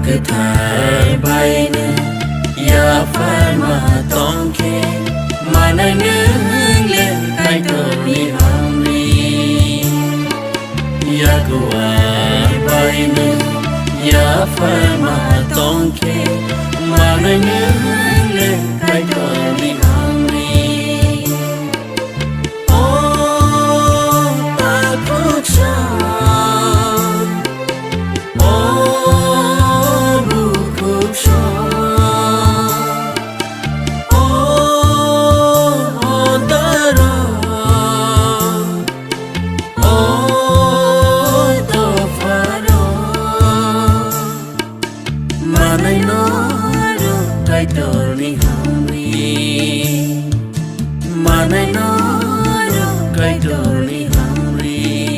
cứ thay bay nữa ya phải mà tông kê mà nơi nương lên cái đầu đi ham đi ya cứ bay nữa ya phải mà tông kê mà nơi nương lên cái đầu đi ham đi ô ta cứ cái đời đi ham đi mà này nó cái đời đi ham đi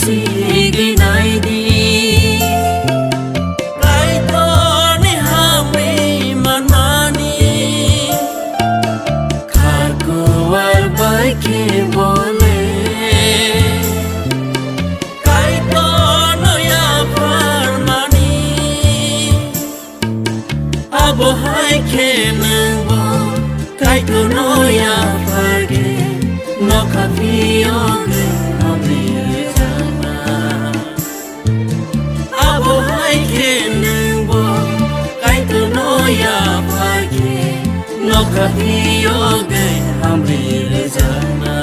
Sige nay di Kai to ni hami manani Kaku war baiki bole Kai to no ya farmani Abo hai ke nangbo Kai to no ya farge No kafi oge no kahiyo gay hamri le jana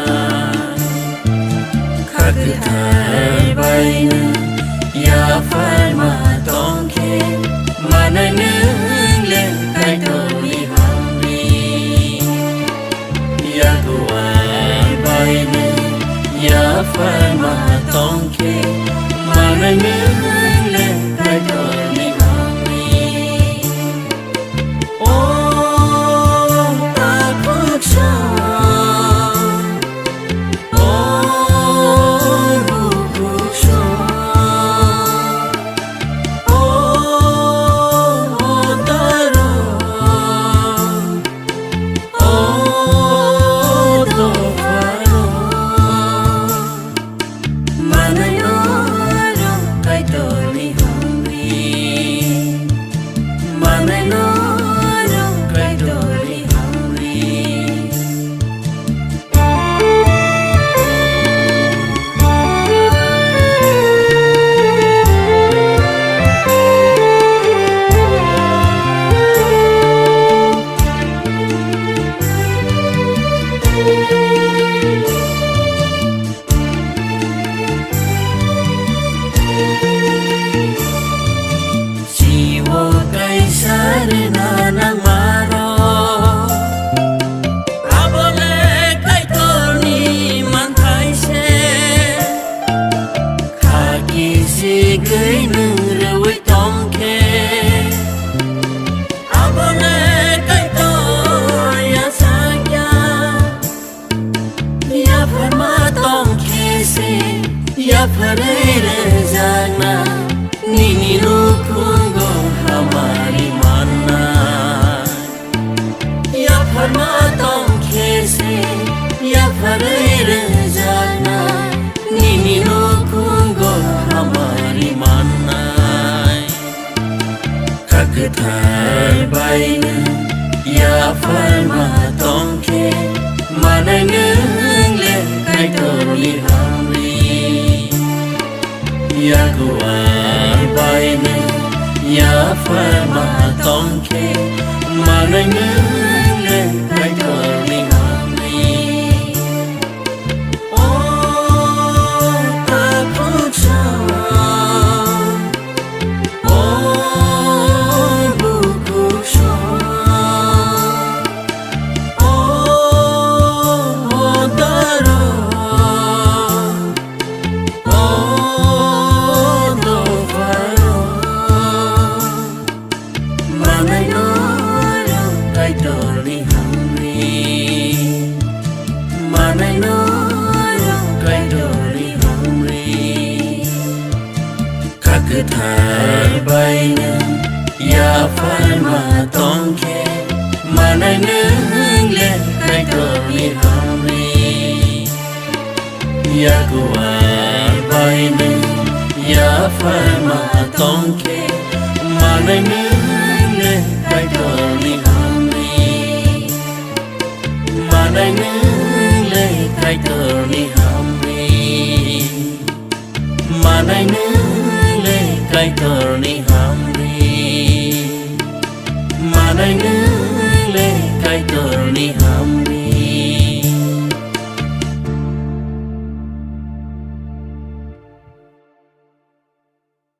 khak thai bay na ya phai ma tong ke manai nương lên kai thâu li hamri ya tuai bay na ya phai ma tong ke manai nương lên kai thâu li gửi nương rồi tông kê abone cái tôi ya saya ya farma tông kê se ya farere jana nini rukungo hamari manna ya farma tông kê se ya farere jana nini rukungo hamari cứ thay bay nữa ya phải mà tông kê mà này nương lên cái đầu đi ham đi ya cứ bay nữa ya phải mà tông kê mà này nương lên cái đầu đi ham đi ô ta cứ oh, cứ thả bay nè ya phải mà tông kê mà này nương lên cái cờ mi hàm ri ya qua bay nè ya phải mà tông kê mà này nương lên cái cờ mi hàm ri mà này nương lên cái cờ mi hàm ri mà này nương lên cái cờ mi hàm ri mà này nương lên cái cờ mi hàm ri